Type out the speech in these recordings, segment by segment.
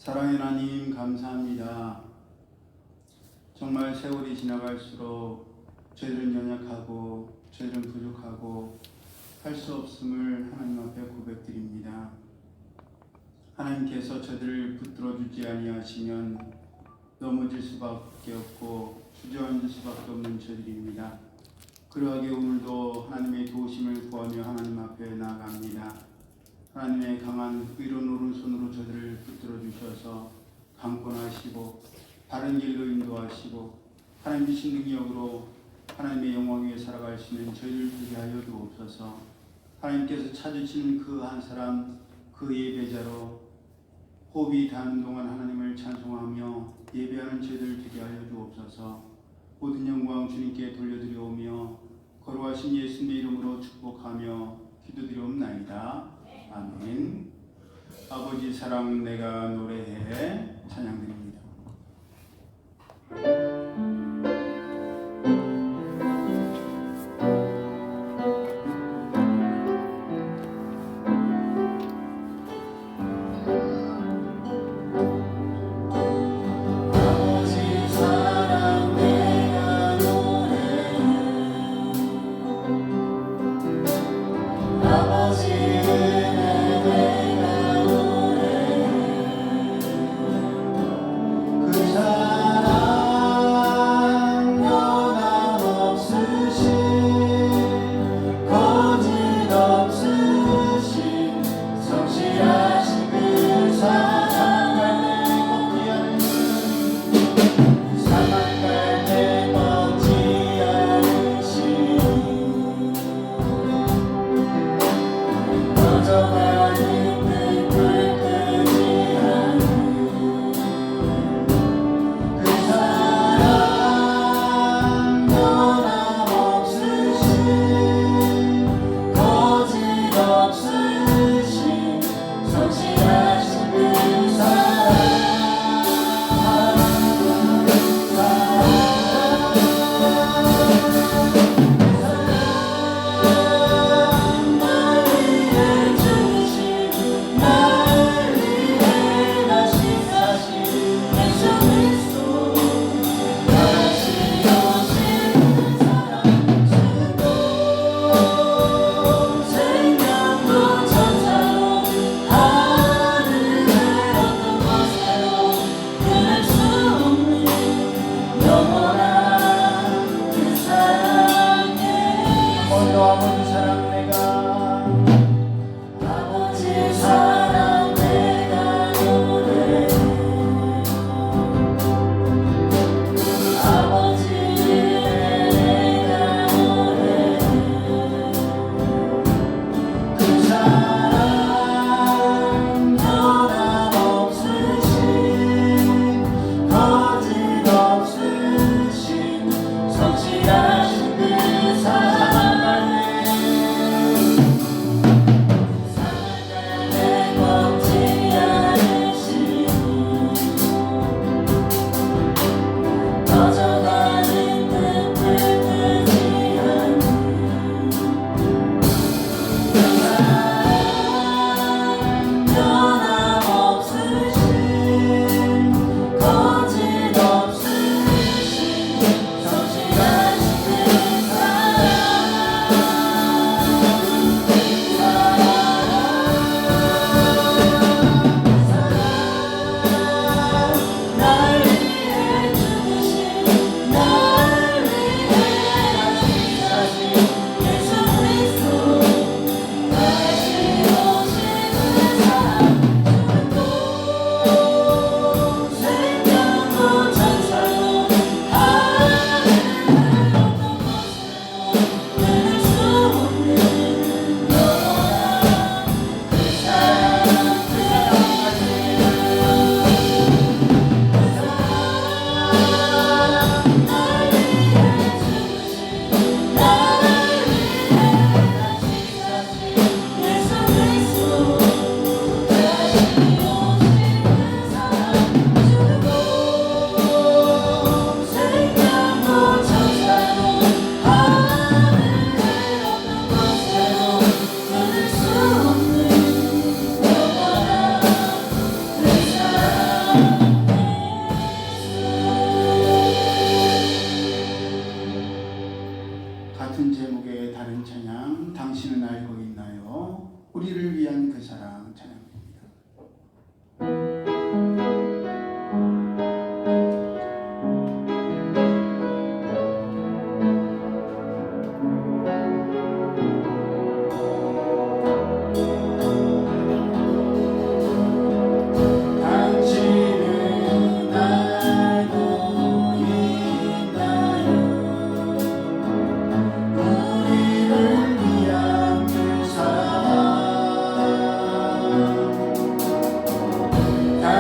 사랑의 하나님 감사합니다. 정말 세월이 지나갈수록 저희들은 연약하고 저희들은 부족하고 할 수 없음을 하나님 앞에 고백드립니다. 하나님께서 저희들을 붙들어주지 아니하시면 넘어질 수밖에 없고 주저앉을 수밖에 없는 저희들입니다. 그러하게 오늘도 하나님의 도우심을 구하며 하나님 앞에 나아갑니다. 하나님의 강한 의로운 오른손으로 저희들을 붙들어 주셔서 강권하시고 바른 길로 인도하시고 하나님 주신 능력으로 하나님의 영광 위에 살아갈 수 있는 저희를 되게 하여 주옵소서. 하나님께서 찾으시는 그 한 사람 그 예배자로 호흡이 닿는 동안 하나님을 찬송하며 예배하는 저희들 되게 하여 주옵소서. 모든 영광 주님께 돌려드리오며 거룩하신 예수님의 이름으로 축복하며 기도드리옵나이다. 아멘. 아버지 사랑 내가 노래해 찬양드립니다.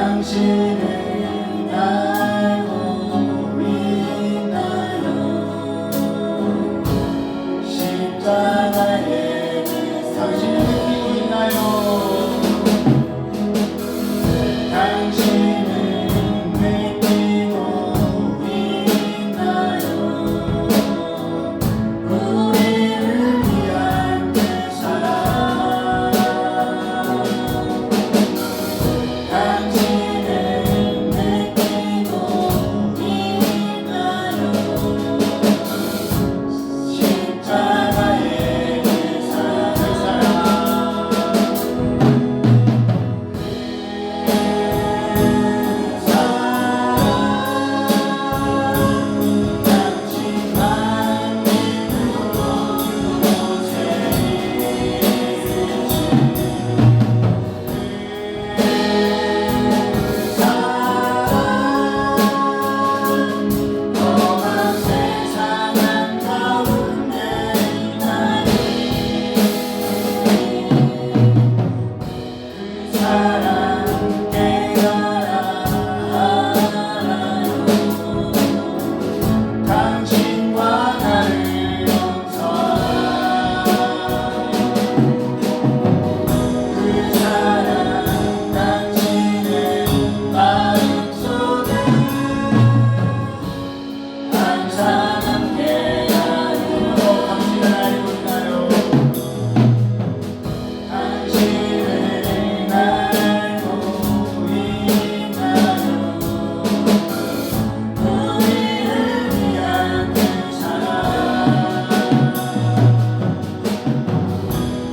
당신은 알고 있나요? 십자가의 당신은 느끼고 있나요? 당신은 느끼고 있나요? 우리를 위한 그 사랑 당신은 느끼고 있나요? 십자가의 그 사랑 당신만 믿고 그곳에 험한 세상 한가운데 있나니 그 사랑 깨달아 알아요. 당신과 나를 용서하라. 그 사랑 당신의 마음속에 항상 함께하는 당신은 알고 있나요? 당신은 알고 있나요? 우리를 위한 그 사랑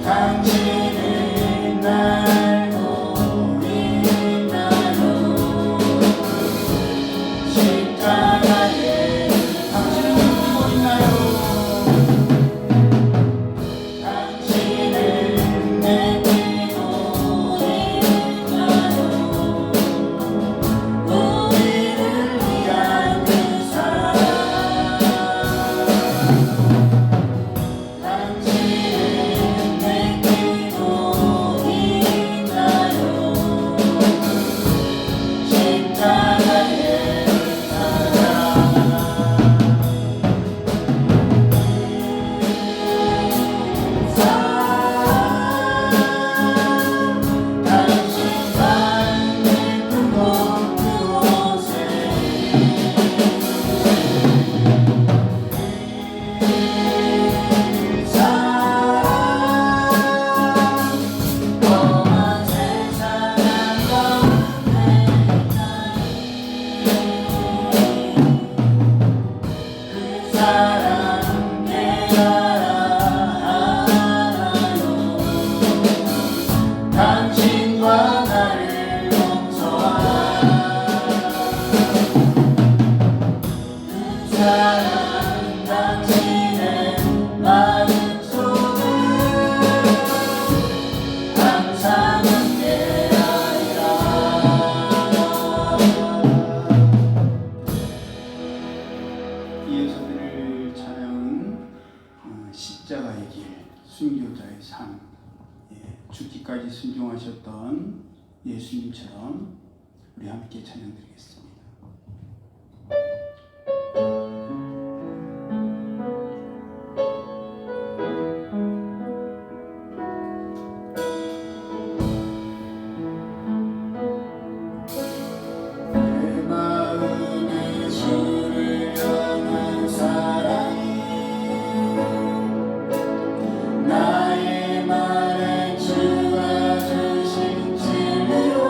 당신은 알고 있나요? 십자가에 당신은 느끼고 있나요? 당신은 느끼고 있나요? 우리를 위한 그 사랑 당신은 느끼고 있나요? 십자가의 당신만 믿고 그곳에 험한 세상 한가운데 그 사랑 깨달아 알아요. 당신과 나를 용서하라. 그 사랑 당신의 마음속에 항상 함께하리라. 예수들을 찬양은 십자가의 길, 순교자의 삶, 죽기까지 순종하셨던 예수님처럼 우리 함께 찬양드리겠습니다. 내 마음에 주를 향한 사랑이 나의 말에 주가 주신 진리로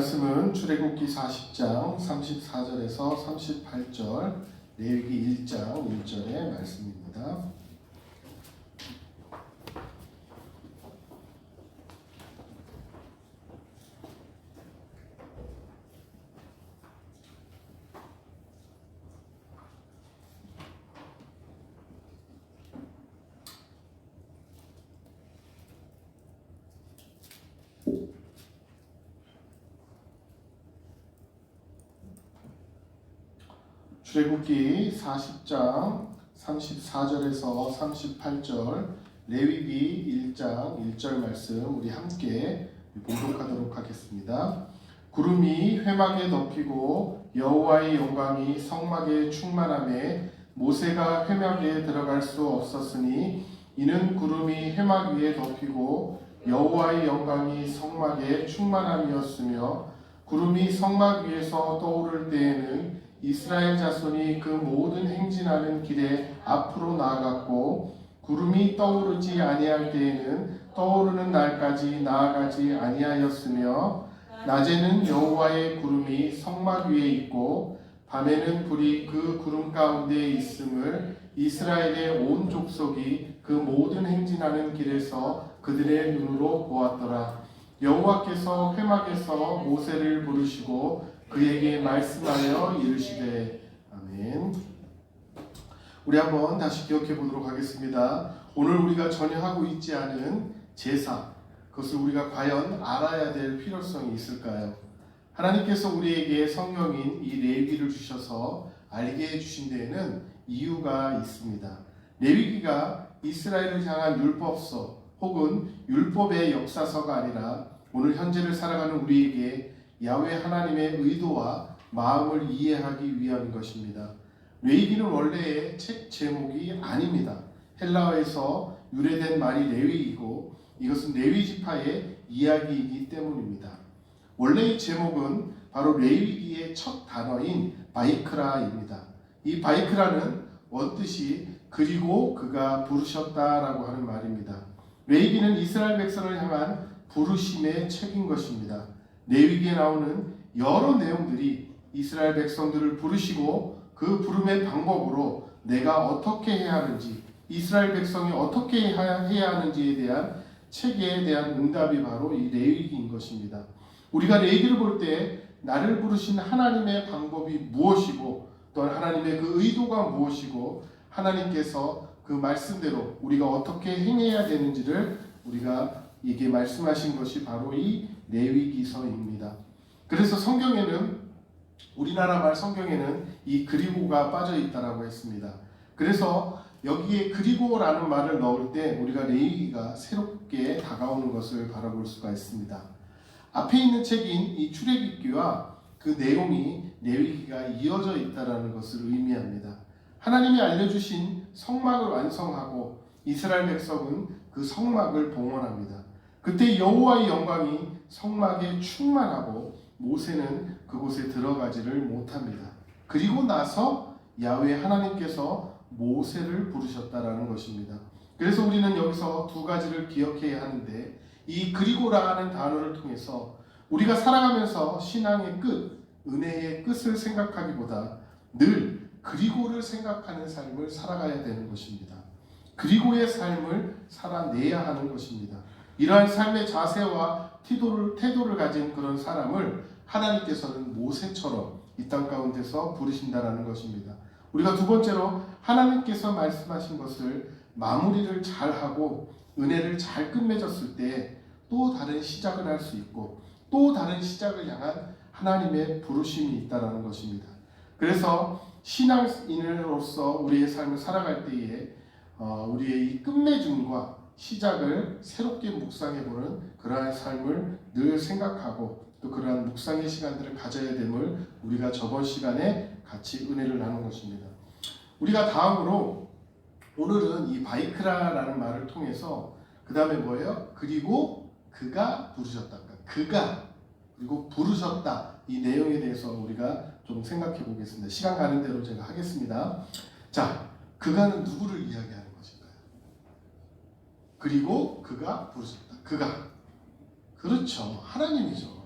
말씀은 출애굽기 40장 34절에서 38절, 레위기 1장 1절의 말씀입니다. 출애굽기 40장 34절에서 38절, 레위기 1장 1절 말씀 우리 함께 봉독하도록 하겠습니다. 구름이 회막에 덮이고 여호와의 영광이 성막에 충만하매 모세가 회막에 들어갈 수 없었으니 이는 구름이 회막 위에 덮이고 여호와의 영광이 성막에 충만함이었으며 구름이 성막 위에서 떠오를 때에는 이스라엘 자손이 그 모든 행진하는 길에 앞으로 나아갔고 구름이 떠오르지 아니할 때에는 떠오르는 날까지 나아가지 아니하였으며 낮에는 여호와의 구름이 성막 위에 있고 밤에는 불이 그 구름 가운데 있음을 이스라엘의 온 족속이 그 모든 행진하는 길에서 그들의 눈으로 보았더라. 여호와께서 회막에서 모세를 부르시고 그에게 말씀하여 이르시되. 아멘. 우리 한번 다시 기억해 보도록 하겠습니다. 오늘 우리가 전혀 하고 있지 않은 제사, 그것을 우리가 과연 알아야 될 필요성이 있을까요? 하나님께서 우리에게 성령인 이 레위기를 주셔서 알게 해주신 데에는 이유가 있습니다. 레위기가 이스라엘을 향한 율법서 혹은 율법의 역사서가 아니라 오늘 현재를 살아가는 우리에게 야훼 하나님의 의도와 마음을 이해하기 위함인 것입니다. 레위기는 원래의 책 제목이 아닙니다. 헬라어에서 유래된 말이 레위이고 이것은 레위 지파의 이야기이기 때문입니다. 원래의 제목은 바로 레위기의 첫 단어인 바이크라입니다. 이 바이크라는 원뜻이 그리고 그가 부르셨다라고 하는 말입니다. 레위기는 이스라엘 백성을 향한 부르심의 책인 것입니다. 레위기에 나오는 여러 내용들이 이스라엘 백성들을 부르시고 그 부름의 방법으로 내가 어떻게 해야 하는지, 이스라엘 백성이 어떻게 해야 하는지에 대한 책에 대한 응답이 바로 이 레위기인 것입니다. 우리가 레위기를 볼 때 나를 부르신 하나님의 방법이 무엇이고 또한 하나님의 그 의도가 무엇이고 하나님께서 그 말씀대로 우리가 어떻게 행해야 되는지를 우리가 이게 말씀하신 것이 바로 이 레위기서입니다. 그래서 성경에는 우리나라 말 성경에는 이 그리고가 빠져 있다라고 했습니다. 그래서 여기에 그리고라는 말을 넣을 때 우리가 레위기가 새롭게 다가오는 것을 바라볼 수가 있습니다. 앞에 있는 책인 이 출애굽기와 그 내용이 레위기가 이어져 있다라는 것을 의미합니다. 하나님이 알려주신 성막을 완성하고 이스라엘 백성은 그 성막을 봉헌합니다. 그때 여호와의 영광이 성막에 충만하고 모세는 그곳에 들어가지를 못합니다. 그리고 나서 야훼 하나님께서 모세를 부르셨다라는 것입니다. 그래서 우리는 여기서 두 가지를 기억해야 하는데 이 그리고라는 단어를 통해서 우리가 살아가면서 신앙의 끝, 은혜의 끝을 생각하기보다 늘 그리고를 생각하는 삶을 살아가야 되는 것입니다. 그리고의 삶을 살아내야 하는 것입니다. 이러한 삶의 자세와 태도를 가진 그런 사람을 하나님께서는 모세처럼 이 땅 가운데서 부르신다라는 것입니다. 우리가 두 번째로 하나님께서 말씀하신 것을 마무리를 잘하고 은혜를 잘 끝맺었을 때 또 다른 시작을 할 수 있고 또 다른 시작을 향한 하나님의 부르심이 있다라는 것입니다. 그래서 신앙인으로서 우리의 삶을 살아갈 때에 우리의 이 끝맺음과 시작을 새롭게 묵상해보는 그러한 삶을 늘 생각하고 또 그러한 묵상의 시간들을 가져야 됨을 우리가 저번 시간에 같이 은혜를 나눈 것입니다. 우리가 다음으로 오늘은 이 바이크라라는 말을 통해서 그 다음에 뭐예요? 그리고 그가 부르셨다. 그가 그리고 부르셨다. 이 내용에 대해서 우리가 좀 생각해 보겠습니다. 시간 가는 대로 제가 하겠습니다. 자, 그가는 누구를 이야기하는 것일까요? 그리고 그가 부르셨다. 그가 그렇죠. 하나님이죠.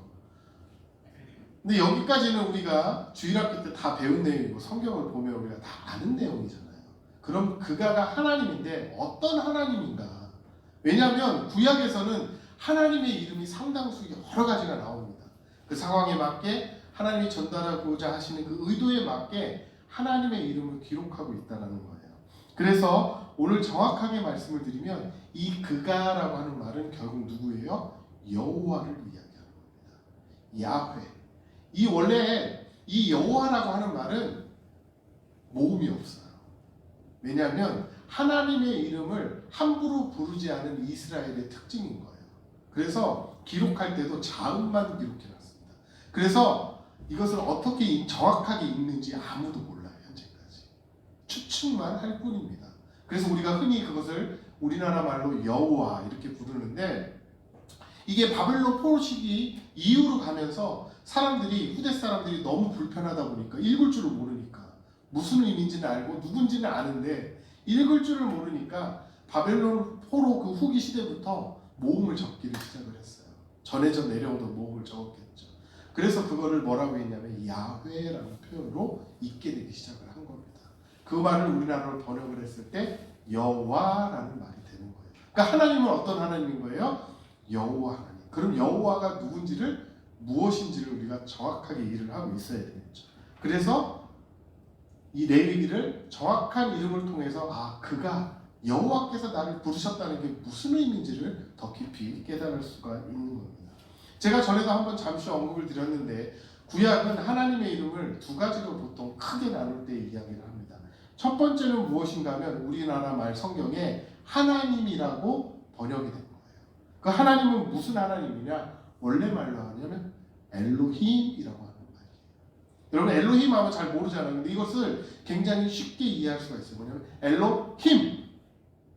근데 여기까지는 우리가 주일학교 때 다 배운 내용이고 성경을 보면 우리가 다 아는 내용이잖아요. 그럼 그가가 하나님인데 어떤 하나님인가? 왜냐하면 구약에서는 하나님의 이름이 상당수 여러 가지가 나옵니다. 그 상황에 맞게 하나님이 전달하고자 하시는 그 의도에 맞게 하나님의 이름을 기록하고 있다는 거예요. 그래서 오늘 정확하게 말씀을 드리면 이 그가라고 하는 말은 결국 누구예요? 여호와를 이야기하는 겁니다. 야훼. 이 원래 이 여호와라고 하는 말은 모음이 없어요. 왜냐하면 하나님의 이름을 함부로 부르지 않은 이스라엘의 특징인 거예요. 그래서 기록할 때도 자음만 기록해놨습니다. 그래서 이것을 어떻게 정확하게 읽는지 아무도 몰라요. 현재까지 추측만 할 뿐입니다. 그래서 우리가 흔히 그것을 우리나라 말로 여호와 이렇게 부르는데, 이게 바벨론 포로시기 이후로 가면서 사람들이, 후대 사람들이 너무 불편하다 보니까, 읽을 줄을 모르니까, 무슨 의미인지는 알고 누군지는 아는데 읽을 줄을 모르니까 바벨론 포로 그 후기 시대부터 모음을 적기를 시작을 했어요. 전해져 내려오던 모음을 적었겠죠. 그래서 그거를 뭐라고 했냐면 야훼라는 표현으로 읽게 되기 시작을 한 겁니다. 그 말을 우리나라로 번역을 했을 때 여호와라는 말이 되는 거예요. 그러니까 하나님은 어떤 하나님인 거예요? 여호와 하나님. 그럼 여호와가 누군지를, 무엇인지를 우리가 정확하게 이해를 하고 있어야 되겠죠. 그래서 이 레위기를 정확한 이름을 통해서 그가 여호와께서 나를 부르셨다는 게 무슨 의미인지를 더 깊이 깨달을 수가 있는 겁니다. 제가 전에도 한번 잠시 언급을 드렸는데, 구약은 하나님의 이름을 두 가지로 보통 크게 나눌 때 이야기를 합니다. 첫 번째는 무엇인가 하면 우리나라 말 성경에 하나님이라고 번역이 된 거예요. 그 하나님은 무슨 하나님이냐? 원래 말로 하냐면 엘로힘이라고 하는 말이에요. 여러분 엘로힘 하면 잘 모르잖아요. 근데 이것을 굉장히 쉽게 이해할 수가 있어요. 뭐냐면 엘로힘.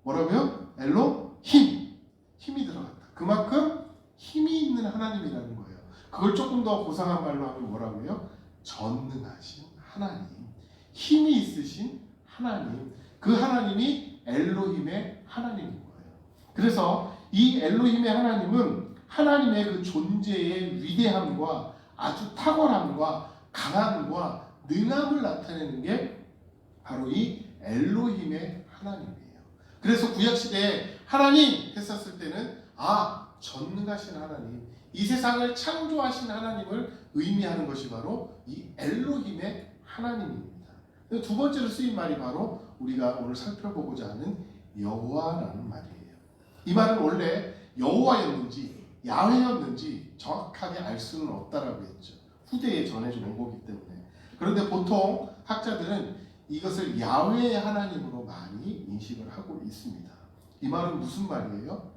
뭐라고요? 엘로힘. 힘이 들어갔다. 그만큼 힘이 있는 하나님이라는 거예요. 그걸 조금 더 고상한 말로 하면 뭐라고요? 전능하신 하나님. 힘이 있으신 하나님. 그 하나님이 엘로힘의 하나님인 거예요. 그래서 이 엘로힘의 하나님은 하나님의 그 존재의 위대함과 아주 탁월함과 강함과 능함을 나타내는 게 바로 이 엘로힘의 하나님이에요. 그래서 구약시대에 하나님 했었을 때는 전능하신 하나님, 이 세상을 창조하신 하나님을 의미하는 것이 바로 이 엘로힘의 하나님입니다. 두 번째로 쓰인 말이 바로 우리가 오늘 살펴보고자 하는 여호와라는 말이에요. 이 말은 원래 여호와였는지 야훼였는지 정확하게 알 수는 없다라고 했죠. 후대에 전해져 온 거기 때문에. 그런데 보통 학자들은 이것을 야훼의 하나님으로 많이 인식을 하고 있습니다. 이 말은 무슨 말이에요?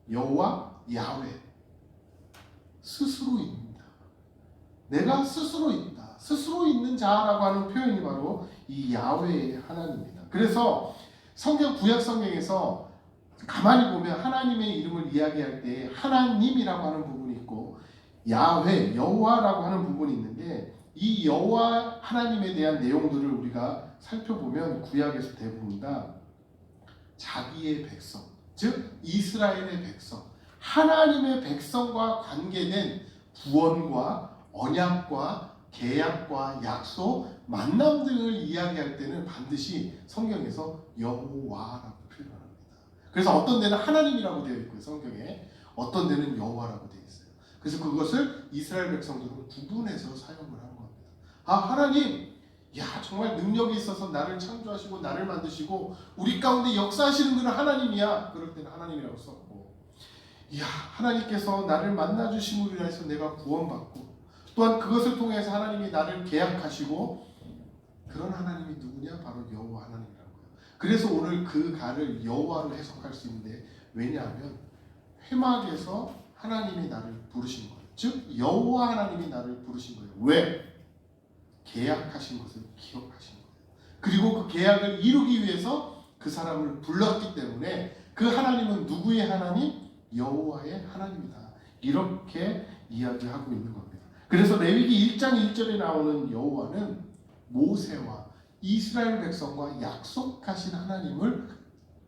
여호와, 야훼, 스스로입니다. 내가 스스로 있다. 스스로 있는 자라고 하는 표현이 바로 이 야훼의 하나님입니다. 그래서 성경, 구약 성경에서 가만히 보면 하나님의 이름을 이야기할 때 하나님이라고 하는 부분이 있고 야훼, 여호와라고 하는 부분이 있는데, 이 여호와 하나님에 대한 내용들을 우리가 살펴보면 구약에서 대부분 다 자기의 백성, 즉 이스라엘의 백성, 하나님의 백성과 관계된 구원과 언약과 계약과 약속, 만남 등을 이야기할 때는 반드시 성경에서 여호와라고 표현합니다. 그래서 어떤 데는 하나님이라고 되어 있고요, 성경에. 어떤 데는 여호와라고 되어 있어요. 그래서 그것을 이스라엘 백성들은 구분해서 사용을 한 겁니다. 하나님, 정말 능력이 있어서 나를 창조하시고 나를 만드시고 우리 가운데 역사하시는 분은 하나님이야. 그럴 때는 하나님이라고 썼고, 하나님께서 나를 만나주심으로 인해서 내가 구원받고, 또한 그것을 통해서 하나님이 나를 계약하시고, 그런 하나님이 누구냐? 바로 여호와 하나님이라는 거예요. 그래서 오늘 그 가를 여호와로 해석할 수 있는데, 왜냐하면 회막에서 하나님이 나를 부르신 거예요. 즉 여호와 하나님이 나를 부르신 거예요. 왜? 계약하신 것을 기억하신 거예요. 그리고 그 계약을 이루기 위해서 그 사람을 불렀기 때문에 그 하나님은 누구의 하나님? 여호와의 하나님이다. 이렇게 이야기하고 있는 겁니다. 그래서 레위기 1장 1절에 나오는 여호와는 모세와 이스라엘 백성과 약속하신 하나님을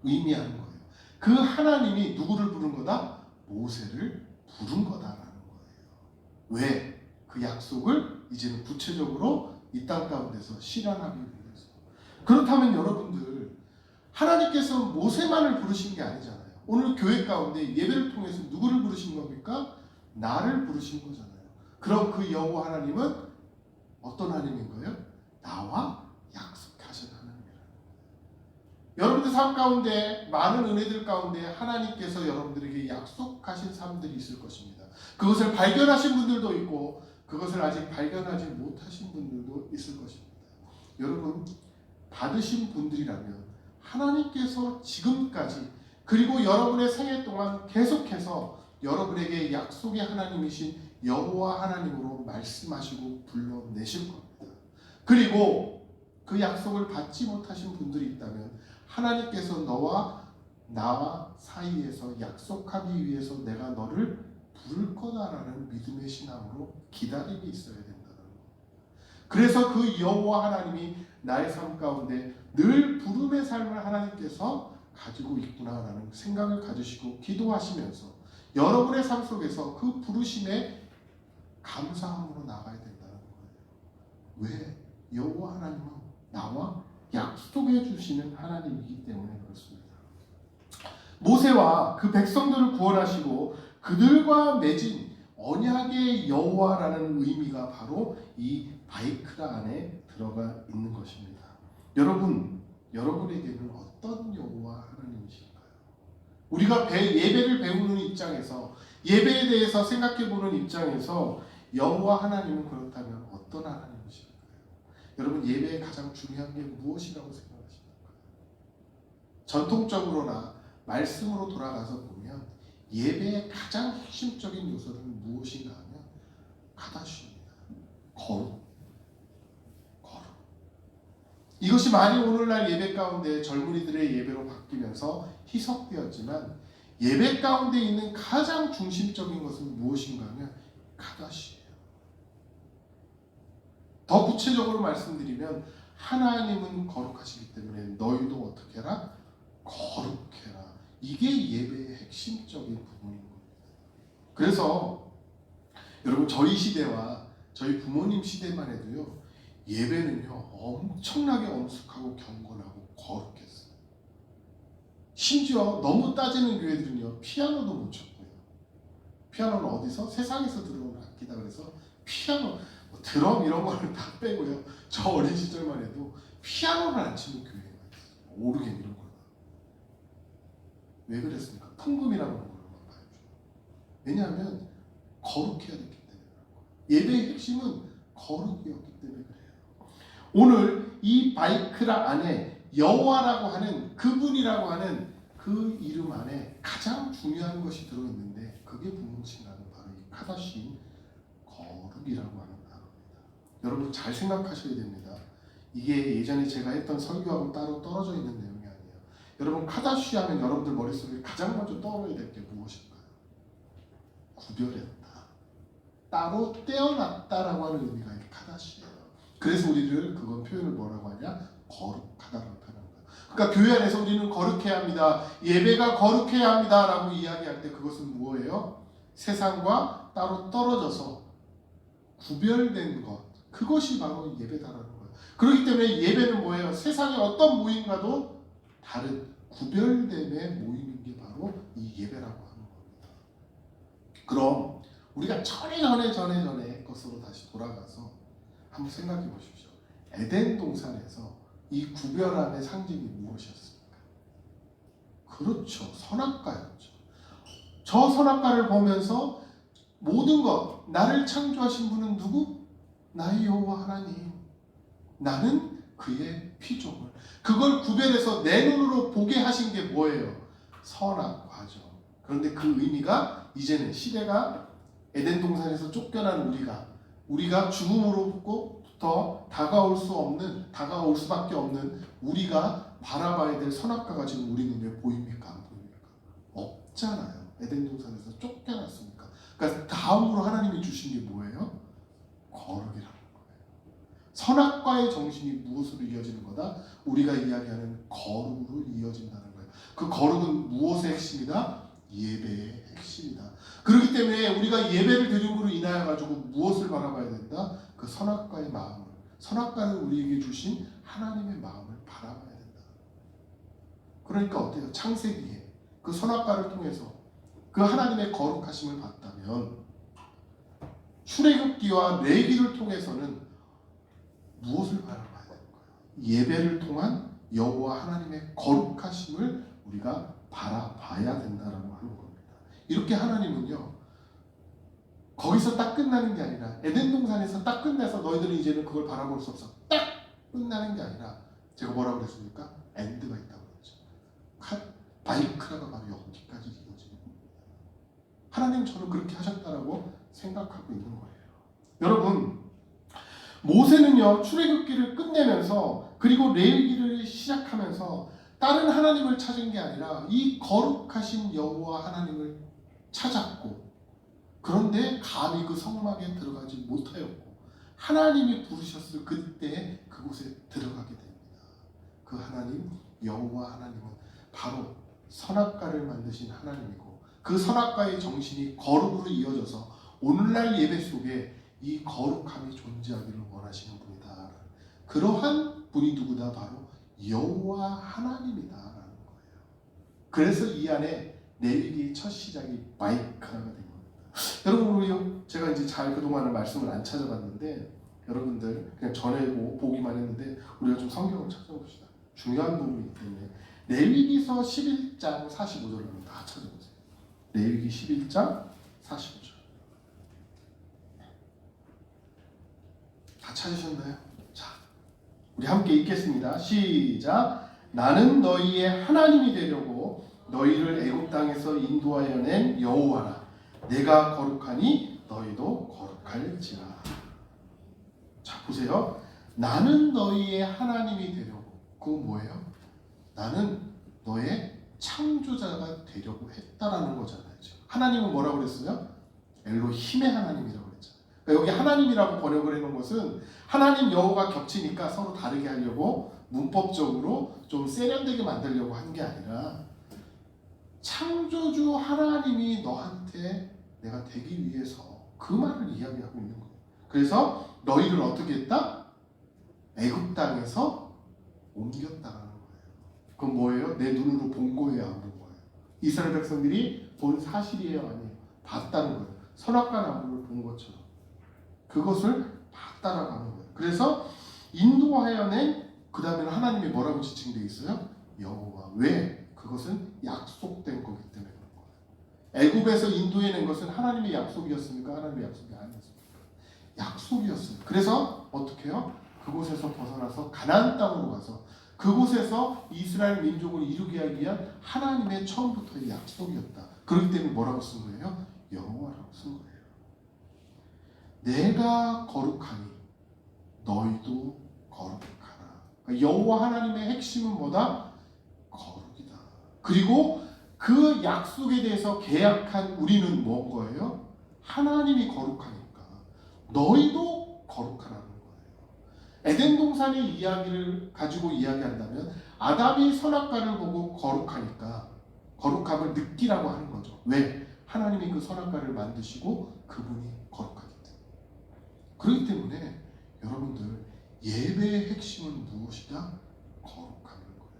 의미하는 거예요. 그 하나님이 누구를 부른 거다? 모세를 부른 거다라는 거예요. 왜? 그 약속을 이제는 구체적으로 이 땅 가운데서 실현하기 위해서. 그렇다면 여러분들, 하나님께서 모세만을 부르신 게 아니잖아요. 오늘 교회 가운데 예배를 통해서 누구를 부르신 겁니까? 나를 부르신 거잖아요. 그럼 그 여호와 하나님은 어떤 하나님인 거예요? 나와 약속하신 하나님이라는 거예요. 여러분들 삶 가운데 많은 은혜들 가운데 하나님께서 여러분들에게 약속하신 삶들이 있을 것입니다. 그것을 발견하신 분들도 있고 그것을 아직 발견하지 못하신 분들도 있을 것입니다. 여러분, 받으신 분들이라면 하나님께서 지금까지 그리고 여러분의 생애 동안 계속해서 여러분에게 약속의 하나님이신 여호와 하나님으로 말씀하시고 불러내실 겁니다. 그리고 그 약속을 받지 못하신 분들이 있다면 하나님께서 너와 나와 사이에서 약속하기 위해서 내가 너를 부를 거다라는 믿음의 신앙으로 기다림이 있어야 된다는 겁니다. 그래서 그 여호와 하나님이 나의 삶 가운데 늘 부름의 삶을 하나님께서 가지고 있구나라는 생각을 가지시고 기도하시면서 여러분의 삶 속에서 그 부르심에 감사함으로 나가야 된다는 거예요. 왜? 여호와 하나님은 나와 약속해 주시는 하나님이기 때문에 그렇습니다. 모세와 그 백성들을 구원하시고 그들과 맺은 언약의 여호와라는 의미가 바로 이 바이크라 안에 들어가 있는 것입니다. 여러분에게는 어떤 여호와 하나님이실까요? 우리가 예배를 배우는 입장에서 예배에 대해서 생각해보는 입장에서 여호와 하나님은 그렇다면 어떤 하나님이실까요? 여러분, 예배의 가장 중요한 게 무엇이라고 생각하십니까? 전통적으로나 말씀으로 돌아가서 보면 예배의 가장 핵심적인 요소는 무엇인가 하면 카다시입니다. 거룩. 이것이 많이 오늘날 예배 가운데 젊은이들의 예배로 바뀌면서 희석되었지만 예배 가운데 있는 가장 중심적인 것은 무엇인가 하면 카다시예요. 더 구체적으로 말씀드리면 하나님은 거룩하시기 때문에 너희도 어떻게 해라? 거룩해라. 이게 예배의 핵심적인 부분인 겁니다. 그래서 여러분, 저희 시대와 저희 부모님 시대만 해도요, 예배는요 엄청나게 엄숙하고 경건하고 거룩했어요. 심지어 너무 따지는 교회들은요 피아노도 못 쳤고요. 피아노는 어디서? 세상에서 들어온 악기다 그래서 피아노, 드럼 이런 거를 다 빼고요. 저 어린 시절만 해도 피아노를 안 치는 교회가 있어요. 오르겐 이런 거. 왜 그랬습니까? 풍금이라는 걸로만 봐야죠. 왜냐하면 거룩해야 됐기 때문에. 예배의 핵심은 거룩이었기 때문에 그래요. 오늘 이 바이크라 안에 여호와라고 하는 그분이라고 하는 그 이름 안에 가장 중요한 것이 들어있는데 그게 무엇인가는 바로 이 카다시인 거룩이라고 하는 단어입니다. 여러분, 잘 생각하셔야 됩니다. 이게 예전에 제가 했던 설교하고 따로 떨어져 있는 내용이 아니에요. 여러분, 카다시 하면 여러분들 머릿속에 가장 먼저 떠올려야 될 게 무엇일까요? 구별했다, 따로 떼어놨다라고 하는 의미가 이 카다시예요. 그래서 우리를 그건 표현을 뭐라고 하냐? 거룩하다라고 표현한 거예요. 그러니까 교회 안에서 우리는 거룩해야 합니다. 예배가 거룩해야 합니다라고 이야기할 때 그것은 뭐예요? 세상과 따로 떨어져서 구별된 것, 그것이 바로 예배다라는 거예요. 그렇기 때문에 예배는 뭐예요? 세상의 어떤 모임과도 다른 구별됨의 모임인 게 바로 이 예배라고 하는 겁니다. 그럼 우리가 전에 것으로 다시 돌아가서 한번 생각해 보십시오. 에덴 동산에서 이 구별함의 상징이 무엇이었습니까? 그렇죠, 선악과였죠. 저 선악과를 보면서 모든 것, 나를 창조하신 분은 누구? 나의 여호와 하나님. 나는 그의 피조물. 그걸 구별해서 내 눈으로 보게 하신 게 뭐예요? 선악과죠. 그런데 그 의미가 이제는 시대가 에덴 동산에서 쫓겨난 우리가 죽음으로부터 다가올 수밖에 없는 우리가 바라봐야 될 선악과가 지금 우리 눈에 보입니까? 안 보입니까? 없잖아요. 에덴 동산에서 쫓겨났으니까. 그러니까 다음으로 하나님이 주신 게 뭐예요? 거룩이라는 거예요. 선악과의 정신이 무엇으로 이어지는 거다? 우리가 이야기하는 거룩으로 이어진다는 거예요. 그 거룩은 무엇의 핵심이다? 예배의 핵심이다. 그렇기 때문에 우리가 예배를 드림으로 인하여 가지고 무엇을 바라봐야 된다? 그 선악과의 마음을, 선악과는 우리에게 주신 하나님의 마음을 바라봐야 된다. 그러니까 어때요? 창세기에 그 선악과를 통해서 그 하나님의 거룩하심을 봤다면 출애굽기와 레위기를 통해서는 무엇을 바라봐야 되는 거예요? 예배를 통한 여호와 하나님의 거룩하심을 우리가 바라봐야 된다라고 하는 겁니다. 이렇게 하나님은요, 거기서 딱 끝나는 게 아니라 에덴 동산에서 딱 끝내서 너희들은 이제는 그걸 바라볼 수 없어, 딱 끝나는 게 아니라 제가 뭐라고 그랬습니까? 엔드가 있다고 그랬죠. 바이크라가 바로 여기까지 이어지는 겁니다. 하나님 저는 그렇게 하셨다라고 생각하고 있는 거예요. 여러분, 모세는요 출애굽기를 끝내면서 그리고 레위기를 시작하면서 다른 하나님을 찾은 게 아니라 이 거룩하신 여호와 하나님을 찾았고, 그런데 감히 그 성막에 들어가지 못하였고 하나님이 부르셨을 그때 그곳에 들어가게 됩니다. 그 하나님 여호와 하나님은 바로 선악과를 만드신 하나님이고, 그 선악과의 정신이 거룩으로 이어져서 오늘날 예배 속에 이 거룩함이 존재하기를 원하시는 분이다. 그러한 분이 누구다? 바로 여호와 하나님이다라는 거예요. 그래서 이 안에 레위기의 첫 시작이 바이크라가 된 겁니다. 여러분, 우리 제가 이제 잘 그동안은 말씀을 안 찾아봤는데 여러분들 그냥 전해고 보기만 했는데 우리가 좀 성경을 찾아봅시다. 중요한 부분이기 때문에 레위기서 11장 45절을 다 찾아보세요. 레위기 11장 45절. 다 찾으셨나요? 자, 우리 함께 읽겠습니다. 시작. 나는 너희의 하나님이 되려고 너희를 애굽 땅에서 인도하여 낸 여호와라. 내가 거룩하니 너희도 거룩할지라. 자, 보세요. 나는 너희의 하나님이 되려고. 그건 뭐예요? 나는 너의 창조자가 되려고 했다라는 거잖아요. 하나님은 뭐라고 그랬어요? 엘로힘의 하나님이라고 그랬잖아요. 그러니까 여기 하나님이라고 번역을 해놓은 것은 하나님 여호가 겹치니까 서로 다르게 하려고 문법적으로 좀 세련되게 만들려고 한 게 아니라 창조주 하나님이 너한테 내가 되기 위해서 그 말을 이야기하고 있는 거예요. 그래서 너희를 어떻게 했다? 애굽 땅에서 옮겼다라는 거예요. 그건 뭐예요? 내 눈으로 본 거예요, 안 본 거예요? 이스라엘 백성들이 본 사실이에요, 아니에요? 봤다는 거예요. 선악과 나무를 본 것처럼 그것을 봤다라고 하는 거예요. 그래서 인도하여 낸, 그 다음에는 하나님이 뭐라고 지칭되어 있어요? 여호와. 왜? 그것은 약속된 거기 때문에 그런 거예요. 애굽에서 인도해낸 것은 하나님의 약속이었습니까? 하나님의 약속이 아니었습니까? 약속이었어요. 그래서 어떻게 해요? 그곳에서 벗어나서 가나안 땅으로 가서 그곳에서 이스라엘 민족을 이루게 하기 위한 하나님의 처음부터의 약속이었다. 그렇기 때문에 뭐라고 쓴 거예요? 여호와라고 쓴 거예요. 내가 거룩하니 너희도 거룩하라. 그러니까 여호와 하나님의 핵심은 뭐다? 거룩이다. 그리고 그 약속에 대해서 계약한 우리는 뭔 거예요? 하나님이 거룩하니까 너희도 거룩하라는 거예요. 에덴 동산의 이야기를 가지고 이야기한다면 아담이 선악과를 보고 거룩하니까 거룩함을 느끼라고 하는 거죠. 왜? 하나님이 그 선악과를 만드시고 그분이 거룩하기 때문에. 그렇기 때문에 여러분들 예배의 핵심은 무엇이다? 거룩함인 거예요.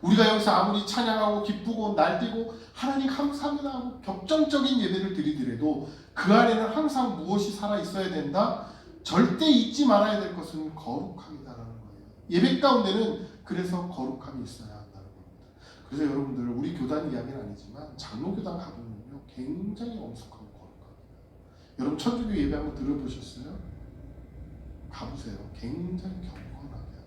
우리가 여기서 아무리 찬양하고 기쁘고 날뛰고 하나님 감사합니다 하고 격정적인 예배를 드리더라도 그 안에는 항상 무엇이 살아있어야 된다? 절대 잊지 말아야 될 것은 거룩함이다라는 거예요. 예배 가운데는 그래서 거룩함이 있어야 한다는 겁니다. 그래서 여러분들 우리 교단 이야기는 아니지만 장로교단 가보면요 굉장히 엄숙하고 거룩합니다. 여러분 천주교 예배 한번 들어보셨어요? 가보세요. 굉장히 경건하게 합니다.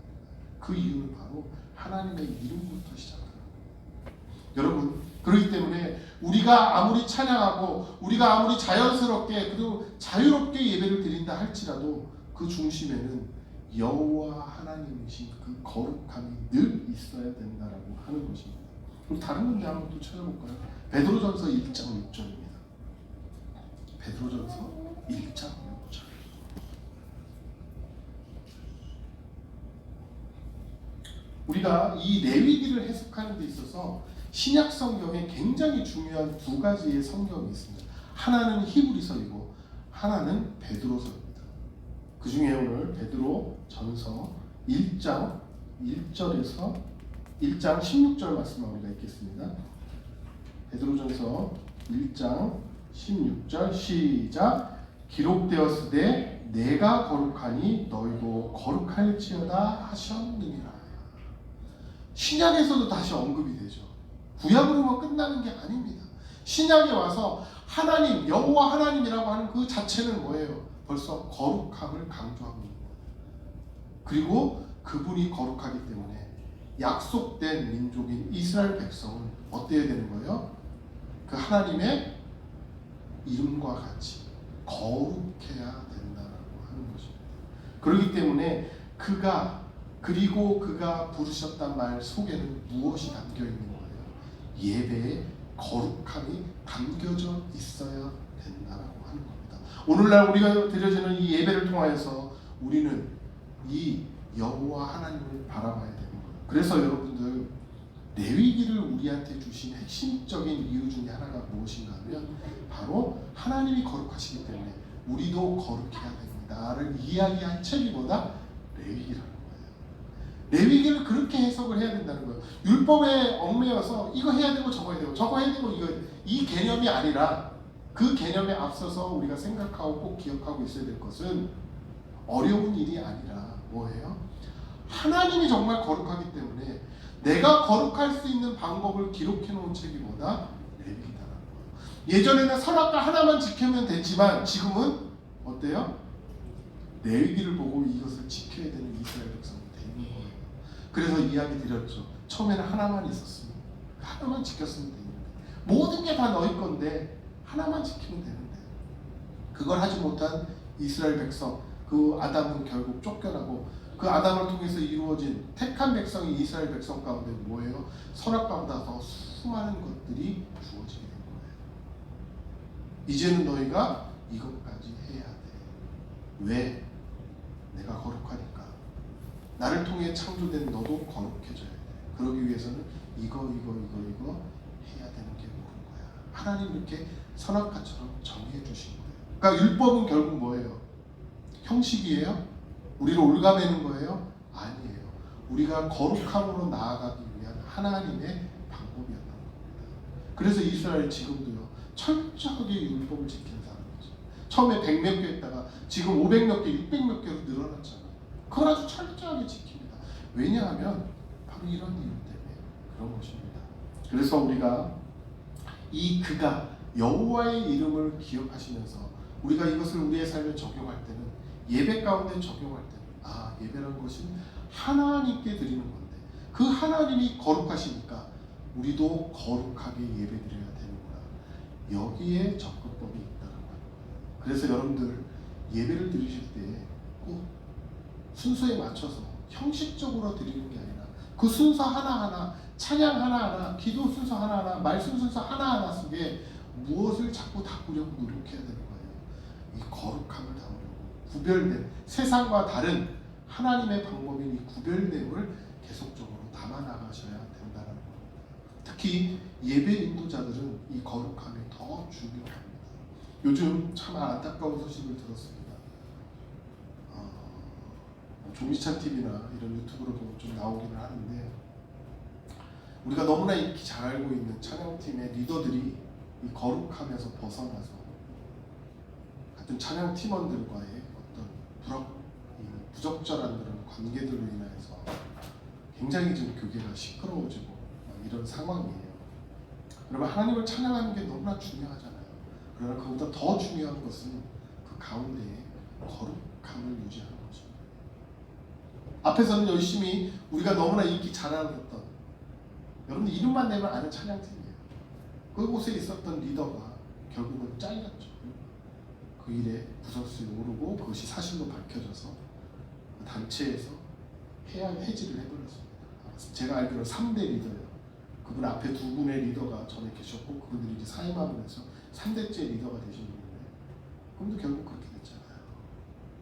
그 이유는 바로 하나님의 이름부터 시작하는 거예요. 여러분, 그렇기 때문에 우리가 아무리 찬양하고 우리가 아무리 자연스럽게 그리고 자유롭게 예배를 드린다 할지라도 그 중심에는 여호와 하나님이신 그 거룩함이 늘 있어야 된다라고 하는 것입니다. 그럼 다른 문제 한번 또 찾아볼까요? 베드로전서 1장 6절입니다. 베드로전서 1장 6절. 우리가 이 레위기를 해석하는 데 있어서 신약 성경에 굉장히 중요한 두 가지의 성경이 있습니다. 하나는 히브리서이고 하나는 베드로서입니다. 그 중에 오늘 베드로 전서 1장 1절에서 1장 16절 말씀을 우리가 읽겠습니다. 베드로전서 1장 16절 시작. 기록되었으되 내가 거룩하니 너희도 거룩할지어다 하셨느니라. 신약에서도 다시 언급이 되죠. 구약으로만 끝나는 게 아닙니다. 신약에 와서 하나님, 여호와 하나님이라고 하는 그 자체는 뭐예요? 벌써 거룩함을 강조하고 있는 거예요. 그리고 그분이 거룩하기 때문에 약속된 민족인 이스라엘 백성은 어때야 되는 거예요? 그 하나님의 이름과 같이 거룩해야 된다라고 하는 것입니다. 그렇기 때문에 그가 부르셨단 말 속에는 무엇이 담겨 있는 거예요? 예배에 거룩함이 담겨져 있어야 된다라고 하는 겁니다. 오늘날 우리가 드려지는 이 예배를 통하여서 우리는 이 여호와 하나님을 바라봐야 되는 거예요. 그래서 여러분들 레위기를 우리한테 주신 핵심적인 이유 중에 하나가 무엇인가 하면 바로 하나님이 거룩하시기 때문에 우리도 거룩해야 됩니다를 이야기한 책이 뭐다? 레위기라는 거예요. 레위기를 그렇게 해석을 해야 된다는 거예요. 율법에 얽매여서 이거 해야 되고 저거 해야 되고 저거 해야 되고 이 개념이 아니라 그 개념에 앞서서 우리가 생각하고 꼭 기억하고 있어야 될 것은 어려운 일이 아니라 뭐예요? 하나님이 정말 거룩하기 때문에 내가 거룩할 수 있는 방법을 기록해 놓은 책이 뭐다? 레위기다라는 거예요. 예전에는 선악과 하나만 지키면 됐지만 지금은 어때요? 레위기를 보고 이것을 지켜야 되는 이스라엘 백성이 되는 거예요. 그래서 이야기 드렸죠. 처음에는 하나만 있었으면 하나만 지켰으면 되는데 모든 게 다 너희 건데 하나만 지키면 되는데 그걸 하지 못한 이스라엘 백성, 그 아담은 결국 쫓겨나고 그 아담을 통해서 이루어진 택한 백성이 이스라엘 백성 가운데 뭐예요? 선악과보다 더 수많은 것들이 주어지게 된 거예요. 이제는 너희가 이것까지 해야 돼. 왜? 내가 거룩하니까. 나를 통해 창조된 너도 거룩해져야 돼. 그러기 위해서는 이거 해야 되는 게 뭐는 거야. 하나님 이렇게 선악과처럼 정해 주신 거예요. 그러니까 율법은 결국 뭐예요? 형식이에요? 우리를 올가매는 거예요? 아니에요. 우리가 거룩함으로 나아가기 위한 하나님의 방법이었던 겁니다. 그래서 이스라엘 지금도요 철저하게 율법을 지키는 사람이죠. 처음에 100몇 개 했다가 지금 500몇 개, 600몇 개로 늘어났잖아요. 그걸 아주 철저하게 지킵니다. 왜냐하면 바로 이런 이유 때문에 그런 것입니다. 그래서 우리가 그가 여호와의 이름을 기억하시면서 우리가 이것을 우리의 삶에 적용할 때는 예배 가운데 적용할 때는 예배라는 것은 하나님께 드리는 건데 그 하나님이 거룩하시니까 우리도 거룩하게 예배드려야 되는구나. 여기에 접근법이 있다는 거예요. 그래서 여러분들 예배를 드리실 때 꼭 순서에 맞춰서 형식적으로 드리는 게 아니라 그 순서 하나하나, 찬양 하나하나, 기도 순서 하나하나, 말씀 순서 하나하나 속에 무엇을 자꾸 담으려고 노력해야 되는 거예요. 이 거룩함을 담으려고 구별된 세상과 다른 하나님의 방법인 이 구별됨을 계속적으로 담아 나가셔야 된다는 겁니다. 특히 예배 인도자들은 이 거룩함이 더 중요합니다. 요즘 참 안타까운 소식을 들었습니다. 조미찬 TV나 이런 유튜브로도 좀 나오기는 하는데 우리가 너무나 익히 잘 알고 있는 찬양팀의 리더들이 이 거룩함에서 벗어나서 같은 찬양 팀원들과의 어떤 부적절한 그런 관계들로 인해서 굉장히 지금 교회가 시끄러워지고 이런 상황이에요. 여러분 하나님을 찬양하는 게 너무나 중요하잖아요. 그러나 그보다 더 중요한 것은 그 가운데에 거룩함을 유지하는 것입니다. 앞에서는 열심히 우리가 너무나 인기 잘 알았던 여러분 이름만 내면 아는 찬양팀이에요. 그곳에 있었던 리더가 결국은 잘렸죠. 그 일에 구설수에 오르고 그것이 사실로 밝혀져서 단체에서 해지를 해버렸습니다. 제가 알기로 3대 리더예요. 그분 앞에 두 분의 리더가 전에 계셨고 그분들이 이제 사임하고 해서 3대째 리더가 되신 분인데 그분도 결국 그렇게 됐잖아요.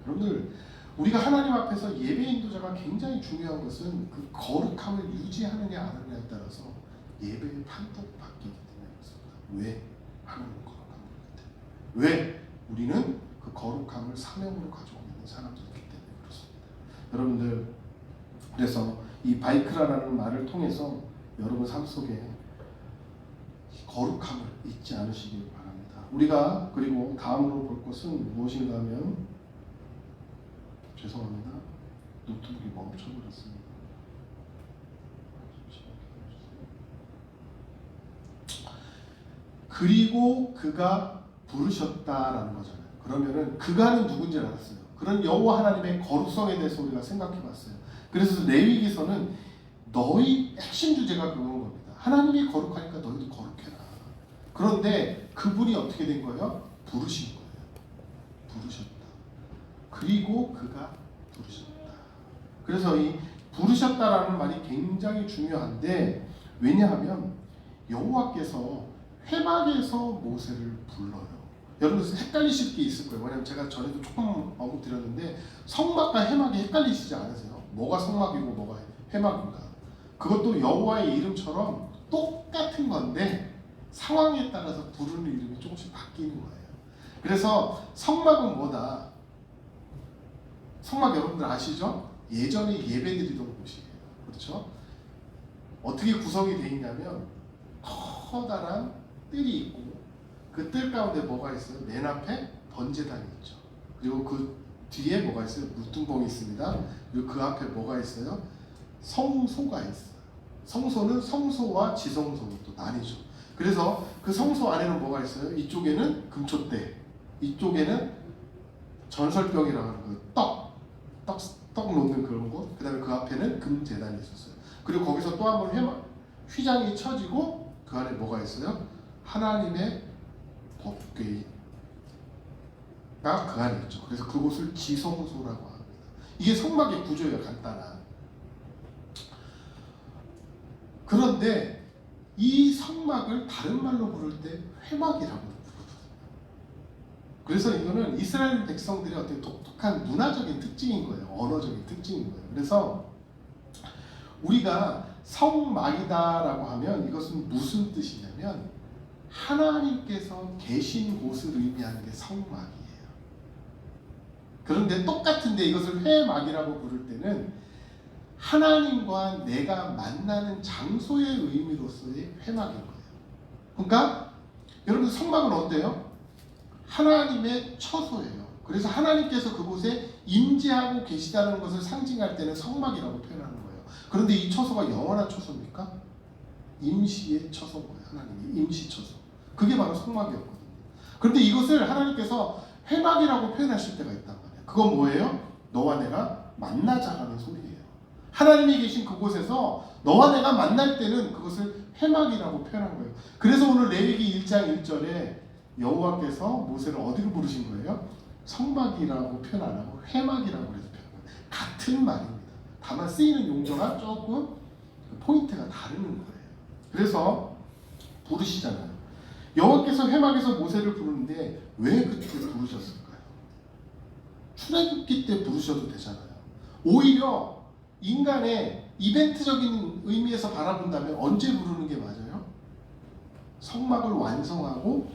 여러분들 우리가 하나님 앞에서 예배 인도자가 굉장히 중요한 것은 그 거룩함을 유지하느냐 안 하느냐에 따라서 예배의 판도가 바뀌기 때문에 그렇습니다. 왜? 하나님 거룩함을 때문에. 왜? 우리는 그 거룩함을 사명으로 가지고 있는 사람들이기 때문에 그렇습니다. 여러분들, 그래서 이 바이크라라는 말을 통해서 여러분 삶 속에 거룩함을 잊지 않으시길 바랍니다. 우리가 그리고 다음으로 볼 것은 무엇인가 하면, 죄송합니다. 노트북이 멈춰버렸습니다. 그리고 그가 부르셨다라는 거잖아요. 그러면은 그가는 누군지 알았어요. 그런 여호와 하나님의 거룩성에 대해서 우리가 생각해봤어요. 그래서 레위기서는 너희 핵심 주제가 그건 겁니다. 하나님이 거룩하니까 너희도 거룩해라. 그런데 그분이 어떻게 된 거예요? 부르신 거예요. 부르셨다. 그리고 그가 부르셨다. 그래서 이 부르셨다라는 말이 굉장히 중요한데, 왜냐하면 여호와께서 회막에서 모세를 불러요. 여러분 헷갈리실 게 있을 거예요. 왜냐하면 제가 전에도 조금 언급드렸는데 성막과 해막이 헷갈리시지 않으세요? 뭐가 성막이고 뭐가 해막인가? 그것도 여호와의 이름처럼 똑같은 건데 상황에 따라서 부르는 이름이 조금씩 바뀌는 거예요. 그래서 성막은 뭐다? 성막 여러분들 아시죠? 예전에 예배드리던 곳이에요. 그렇죠? 어떻게 구성이 되어 있냐면 커다란 뜰이 있고 그 뜰 가운데 뭐가 있어요? 맨 앞에 번제단이 있죠. 그리고 그 뒤에 뭐가 있어요? 무등봉이 있습니다. 그리고 그 앞에 뭐가 있어요? 성소가 있어요. 성소는 성소와 지성소로 또 나뉘죠. 그래서 그 성소 안에는 뭐가 있어요? 이쪽에는 금촛대, 이쪽에는 전설병이라고 하는 그 떡 놓는 그런 곳, 그 다음에 그 앞에는 금제단이 있었어요. 그리고 거기서 또 한 번 휘장이 쳐지고 그 안에 뭐가 있어요? 하나님의 법궤가 그 안에 있죠. 그래서 그곳을 지성소라고 합니다. 이게 성막의 구조예요. 간단한. 그런데 이 성막을 다른 말로 부를 때 회막이라고 부르거든요. 그래서 이거는 이스라엘 백성들의 어떤 독특한 문화적인 특징인 거예요. 언어적인 특징인 거예요. 그래서 우리가 성막이다라고 하면 이것은 무슨 뜻이냐면 하나님께서 계신 곳을 의미하는 게 성막이에요. 그런데 똑같은데 이것을 회막이라고 부를 때는 하나님과 내가 만나는 장소의 의미로서의 회막인 거예요. 그러니까 여러분 성막은 어때요? 하나님의 처소예요. 그래서 하나님께서 그곳에 임재하고 계시다는 것을 상징할 때는 성막이라고 표현하는 거예요. 그런데 이 처소가 영원한 처소입니까? 임시의 처소인 거예요. 하나님의 임시 처소. 그게 바로 성막이었거든요. 그런데 이것을 하나님께서 회막이라고 표현하실 때가 있단 말이에요. 그건 뭐예요? 너와 내가 만나자라는 소리예요. 하나님이 계신 그곳에서 너와 내가 만날 때는 그것을 회막이라고 표현한 거예요. 그래서 오늘 레위기 1장 1절에 여호와께서 모세를 어디로 부르신 거예요? 성막이라고 표현 안 하고 회막이라고 그래서 표현한 거예요. 같은 말입니다. 다만 쓰이는 용도가 조금 포인트가 다른 거예요. 그래서 부르시잖아요. 여호와께서 회막에서 모세를 부르는데 왜 그때 부르셨을까요? 출애굽기 때 부르셔도 되잖아요. 오히려 인간의 이벤트적인 의미에서 바라본다면 언제 부르는 게 맞아요? 성막을 완성하고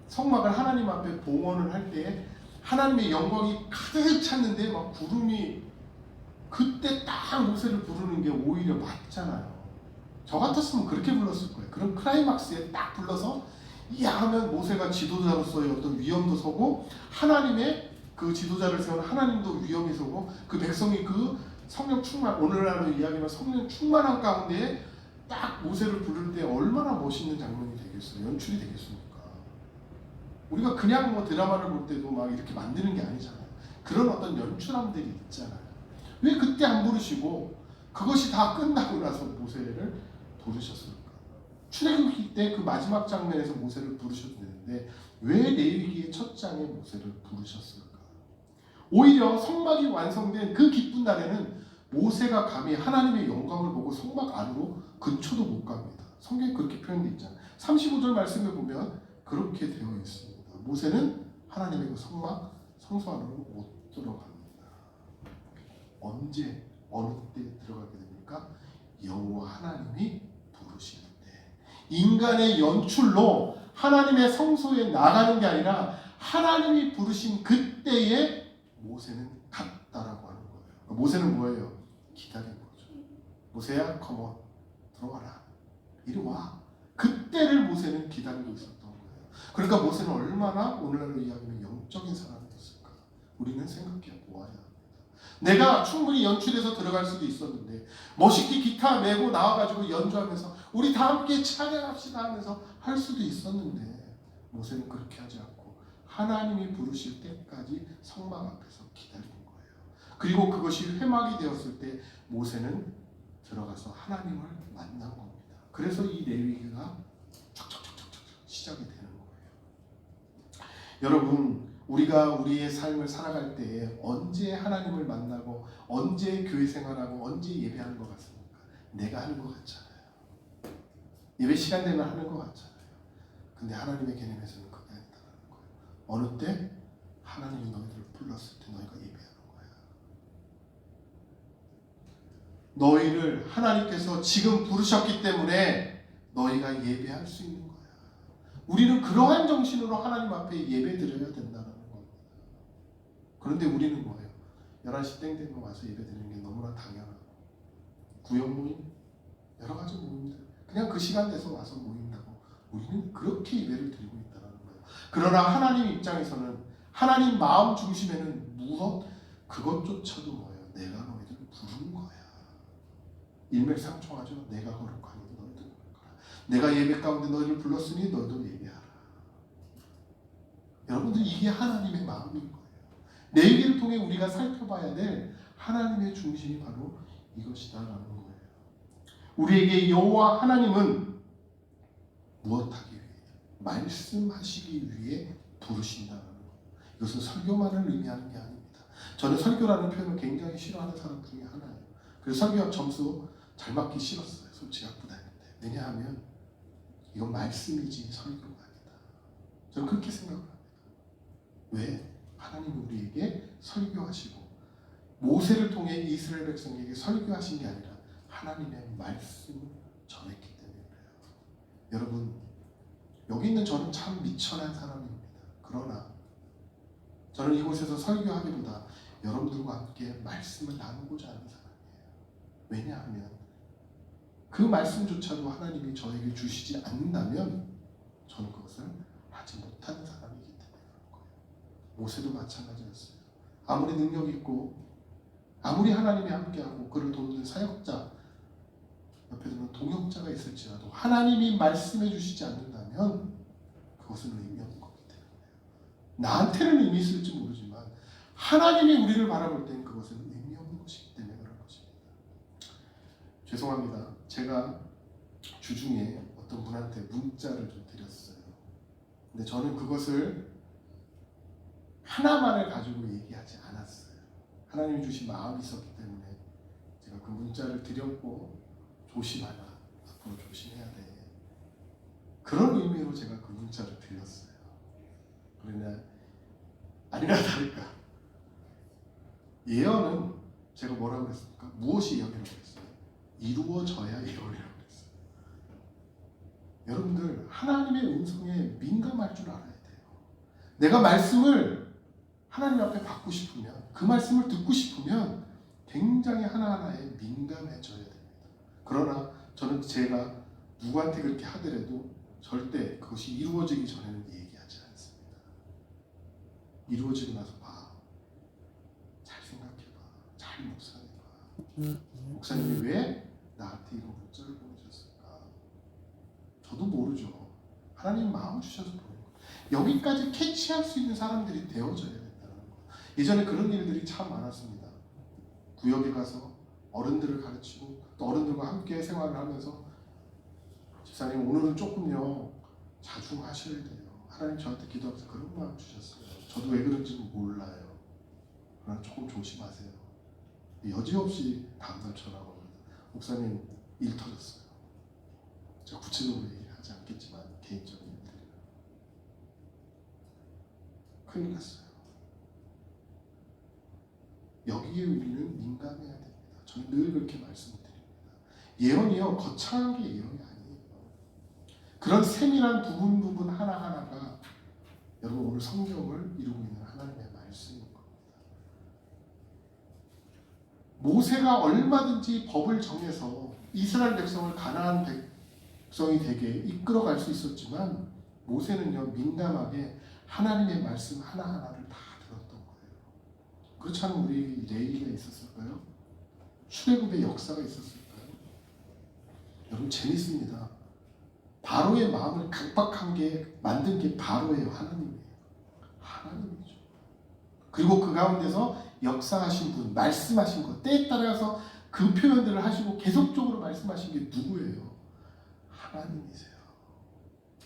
성막을 하나님 앞에 봉헌을 할 때 하나님의 영광이 가득 찼는데 막 구름이, 그때 딱 모세를 부르는 게 오히려 맞잖아요. 저 같았으면 그렇게 불렀을 거예요. 그런 클라이막스에 딱 불러서 이야 하면 모세가 지도자로서의 어떤 위엄도 서고 하나님의 그 지도자를 세우는 하나님도 위엄이 서고 그 백성이 그 성령 충만, 오늘날로 이야기하면 성령 충만한 가운데 딱 모세를 부를 때 얼마나 멋있는 장면이 되겠어요. 연출이 되겠습니까? 우리가 그냥 뭐 드라마를 볼 때도 막 이렇게 만드는 게 아니잖아요. 그런 어떤 연출함들이 있잖아요. 왜 그때 안 부르시고 그것이 다 끝나고 나서 모세를 부르셨을까? 출애굽기 때 그 마지막 장면에서 모세를 부르셔도 되는데 왜 레위기의 첫 장에 모세를 부르셨을까? 오히려 성막이 완성된 그 기쁜 날에는 모세가 감히 하나님의 영광을 보고 성막 안으로 근처도 못 갑니다. 성경에 그렇게 표현되어 있잖아요. 35절 말씀에 보면 그렇게 되어 있습니다. 모세는 하나님의 그 성막, 성소 안으로 못 들어갑니다. 언제 어느 때 들어가게 됩니까? 여호와 하나님이 부르실 때. 인간의 연출로 하나님의 성소에 나가는 게 아니라 하나님이 부르신 그때에 모세는 갔다라고 하는 거예요. 모세는 뭐예요? 기다린 거죠. 모세야, 컴온, 들어와라. 이리 와. 그때를 모세는 기다리고 있었던 거예요. 그러니까 모세는 얼마나 오늘날로 이야기하면 영적인 사람이었을까? 우리는 생각해 보아야 합니다. 내가 충분히 연출해서 들어갈 수도 있었는데 멋있게 기타 메고 나와가지고 연주하면서 우리 다 함께 찬양합시다 하면서 할 수도 있었는데 모세는 그렇게 하지 않고 하나님이 부르실 때까지 성막 앞에서 기다리는 거예요. 그리고 그것이 회막이 되었을 때 모세는 들어가서 하나님을 만난 겁니다. 그래서 이 레위기가 촉촉촉촉촉 시작이 되는 거예요. 여러분, 우리가 우리의 삶을 살아갈 때에 언제 하나님을 만나고 언제 교회 생활하고 언제 예배하는 것 같습니까? 내가 하는 것 같잖아요. 예배 시간 되면 하는 것 같잖아요. 근데 하나님의 개념에서는 그게 아니다라는 거예요. 어느 때? 하나님이 너희들을 불렀을 때 너희가 예배하는 거야. 너희를 하나님께서 지금 부르셨기 때문에 너희가 예배할 수 있는 거야. 우리는 그러한 정신으로 하나님 앞에 예배 드려야 된다는 겁니다. 그런데 우리는 뭐예요? 11시 땡 되면 와서 예배 드리는 게 너무나 당연하고 구역 모임, 여러 가지 모임들 그냥 그 시간 돼서 와서 모인다고 우리는 그렇게 예배를 드리고 있다는 거예요. 그러나 하나님 입장에서는 하나님 마음 중심에는 무엇? 그것조차도 뭐예요? 내가 너희들을 부른 거야. 일맥상통하죠. 내가 거룩하니 너희도 거룩하라. 내가 예배 가운데 너희를 불렀으니 너희도 예배하라. 여러분들 이게 하나님의 마음인 거예요. 레위기를 통해 우리가 살펴봐야 될 하나님의 중심이 바로 이것이다라는 거예요. 우리에게 여호와 하나님은 무엇하기 위해? 말씀하시기 위해 부르신다는 거예요. 이것은 설교만을 의미하는 게 아닙니다. 저는 설교라는 표현을 굉장히 싫어하는 사람 중에 하나예요. 그래서 설교 점수 잘 맞기 싫었어요. 솔직히 학부 다닐 때. 왜냐하면 이건 말씀이지 설교가 아니다. 저는 그렇게 생각합니다. 왜? 하나님은 우리에게 설교하시고 모세를 통해 이스라엘 백성에게 설교하신 게 아니라 하나님의 말씀을 전했기 때문에 그래요. 여러분, 여기 있는 저는 참 미천한 사람입니다. 그러나 저는 이곳에서 설교하기보다 여러분들과 함께 말씀을 나누고자 하는 사람이에요. 왜냐하면 그 말씀조차도 하나님이 저에게 주시지 않는다면 저는 그것을 하지 못하는 사람이기 때문에 그런 거예요. 모세도 마찬가지였어요. 아무리 능력 있고 아무리 하나님이 함께하고 그를 돕는 사역자 옆에 두는 동역자가 있을지라도 하나님이 말씀해 주시지 않는다면 그것은 의미 없는 거기 때문에 나한테는 의미 있을지 모르지만 하나님이 우리를 바라볼 때는 그것은 의미 없는 것이기 때문에 그런 것입니다. 죄송합니다. 제가 주중에 어떤 분한테 문자를 좀 드렸어요. 근데 저는 그것을 하나만을 가지고 얘기하지 않았어요. 하나님이 주신 마음이 있었기 때문에 제가 그 문자를 드렸고 조심하라. 앞으로 조심해야 돼. 그런 의미로 제가 그 문자를 드렸어요. 그러나 아니나 다를까 예언은 제가 뭐라고 했습니까? 무엇이 예언이라고 했어요? 이루어져야 예언이라고 했어요. 여러분들 하나님의 음성에 민감할 줄 알아야 돼요. 내가 말씀을 하나님 앞에 받고 싶으면 그 말씀을 듣고 싶으면 굉장히 하나하나에 민감해져야 됩니다. 그러나 저는 제가 누구한테 그렇게 하더라도 절대 그것이 이루어지기 전에는 얘기하지 않습니다. 이루어지고 나서 봐. 잘 생각해봐. 잘 묵상해봐. 목사님이 왜 나한테 이런 문자를 보내셨을까? 저도 모르죠. 하나님 마음 주셔서 보낸 거예요. 여기까지 캐치할 수 있는 사람들이 되어져야 된다는 거예요. 예전에 그런 일들이 참 많았습니다. 구역에 가서 어른들을 가르치고 또 어른들과 함께 생활을 하면서 집사님 오늘은 조금요 자중하셔야 돼요. 하나님 저한테 기도하면서 그런 마음 주셨어요. 저도 왜 그런지는 몰라요. 그러나 조금 조심하세요. 여지없이 다음날 전화가 옵니다. 목사님 일 터졌어요. 제가 구체적으로 얘기하지 않겠지만 개인적인 일들이에요. 큰일 났어요. 여기에 우리는 민감해야 됩니다. 저는 늘 그렇게 말씀드립니다. 예언이요, 거창한 게 예언이 아니에요. 그런 세밀한 부분 하나하나가 여러분 오늘 성경을 이루고 있는 하나님의 말씀인 겁니다. 모세가 얼마든지 법을 정해서 이스라엘 백성을 가나안 백성이 되게 이끌어갈 수 있었지만 모세는요, 민감하게 하나님의 말씀 하나하나를 다 들었던 거예요. 그렇지 않으면 우리에게 레위기가 있었을까요? 출애굽의 역사가 있었을까요? 여러분 재밌습니다. 바로의 마음을 강박하게 만든 게 바로예요. 하나님이에요. 하나님이죠. 그리고 그 가운데서 역사하신 분, 말씀하신 것, 때에 따라서 그 표현들을 하시고 계속적으로 말씀하신 게 누구예요? 하나님이세요.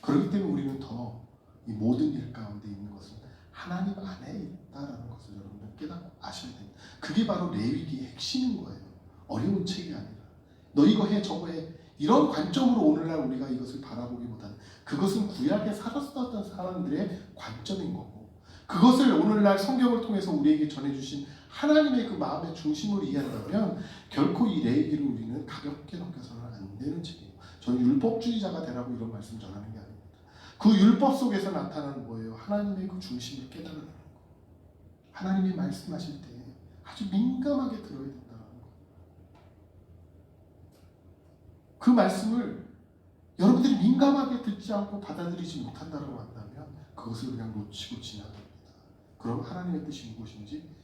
그렇기 때문에 우리는 더 이 모든 일 가운데 있는 것은 하나님 안에 있다라는 것을 여러분들 깨닫고 아셔야 됩니다. 그게 바로 레위기의 핵심인 거예요. 어려운 책이 아니라 너 이거 해 저거 해 이런 관점으로 오늘날 우리가 이것을 바라보기보다는 그것은 구약에 살았었던 사람들의 관점인 거고 그것을 오늘날 성경을 통해서 우리에게 전해주신 하나님의 그 마음의 중심으로 이해한다면 결코 이 레위기를 우리는 가볍게 넘겨서는 안 되는 책이에요. 저는 율법주의자가 되라고 이런 말씀 전하는 게 아닙니다. 그 율법 속에서 나타나는 뭐예요? 하나님의 그 중심을 깨달으라는 거. 하나님이 말씀하실 때 아주 민감하게 들어야 된다는 거. 그 말씀을 여러분들이 민감하게 듣지 않고 받아들이지 못한다고 한다면 그것을 그냥 놓치고 지나갑니다. 그럼 하나님의 뜻이 무엇인지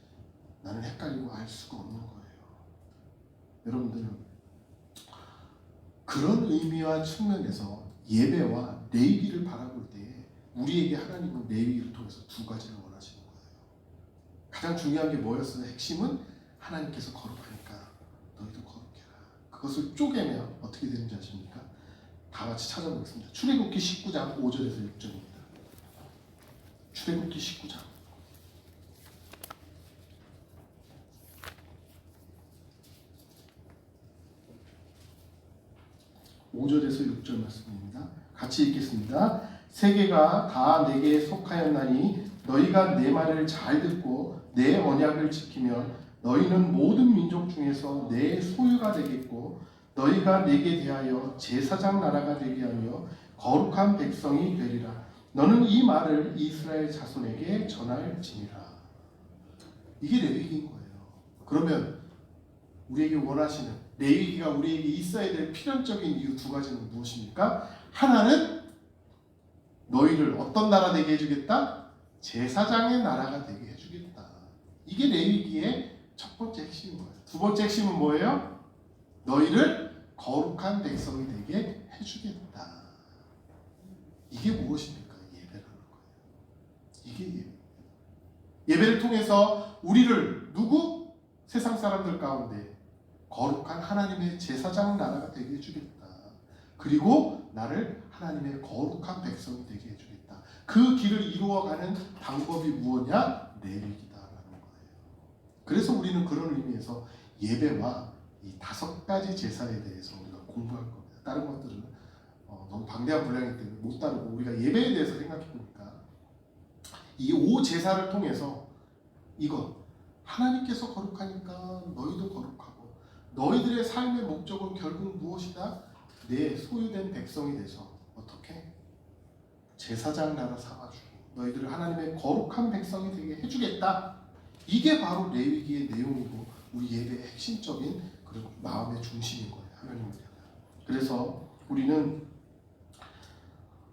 나는 헷갈리고 알 수가 없는 거예요. 여러분들은 그런 의미와 측면에서 예배와 레위기를 바라볼 때 우리에게 하나님은 레위기를 통해서 두 가지를 원하시는 거예요. 가장 중요한 게 뭐였어요? 핵심은 하나님께서 거룩하니까 너희도 거룩해라. 그것을 쪼개면 어떻게 되는지 아십니까? 다 같이 찾아보겠습니다. 출애굽기 19장 5절에서 6절입니다. 출애굽기 19장 5절에서 6절 말씀입니다. 같이 읽겠습니다. 세계가 다 내게 속하였나니 너희가 내 말을 잘 듣고 내 언약을 지키면 너희는 모든 민족 중에서 내 소유가 되겠고 너희가 내게 대하여 제사장 나라가 되게 하며 거룩한 백성이 되리라. 너는 이 말을 이스라엘 자손에게 전할지니라. 이게 레위기인 거예요. 그러면 우리에게 원하시는 레위기가 우리에게 있어야 될 필연적인 이유 두 가지는 무엇입니까? 하나는 너희를 어떤 나라 되게 해주겠다? 제사장의 나라가 되게 해주겠다. 이게 레위기의 첫 번째 핵심인 거예요. 두 번째 핵심은 뭐예요? 너희를 거룩한 백성이 되게 해주겠다. 이게 무엇입니까? 예배라는 거예요. 이게 예배입니다. 예배를 통해서 우리를 누구? 세상 사람들 가운데 거룩한 하나님의 제사장 나라가 되게 해주겠다. 그리고 나를 하나님의 거룩한 백성이 되게 해주겠다. 그 길을 이루어가는 방법이 무엇이냐? 레위기다라는 거예요. 그래서 우리는 그런 의미에서 예배와 이 5가지 제사에 대해서 우리가 공부할 겁니다. 다른 것들은 너무 방대한 분량이기 때문에 못 다루고 우리가 예배에 대해서 생각해 보니까 이 5제사를 통해서 이것 하나님께서 거룩하니까 너희도 거룩하고 너희들의 삶의 목적은 결국 무엇이다? 내 소유된 백성이 돼서 어떻게? 제사장 나라 삼아주고 너희들을 하나님의 거룩한 백성이 되게 해주겠다. 이게 바로 레위기의 내용이고 우리 예배의 핵심적인 그런 마음의 중심인 거예요. 하나님을 향한. 그래서 우리는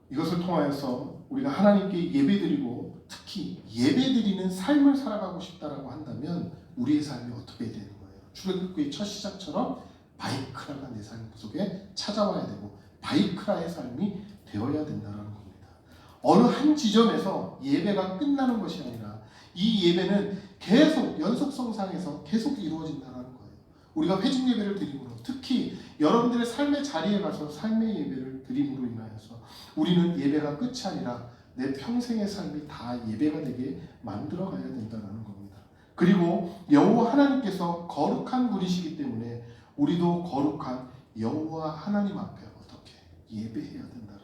이것을 통하여서 우리가 하나님께 예배드리고 특히 예배드리는 삶을 살아가고 싶다라고 한다면 우리의 삶이 어떻게 되는 거예요? 출애굽기의 첫 시작처럼 바이크라가 내 삶 속에 찾아와야 되고 바이크라의 삶이 되어야 된다는 겁니다. 어느 한 지점에서 예배가 끝나는 것이 아니라 이 예배는 계속 연속성상에서 계속 이루어진다는 거예요. 우리가 회중 예배를 드림으로 특히 여러분들의 삶의 자리에 가서 삶의 예배를 드림으로 인하여서 우리는 예배가 끝이 아니라 내 평생의 삶이 다 예배가 되게 만들어 가야 된다는 겁니다. 그리고 여호와 하나님께서 거룩한 분이시기 때문에 우리도 거룩한 여호와 하나님 앞에 어떻게 예배해야 된다는 거예요.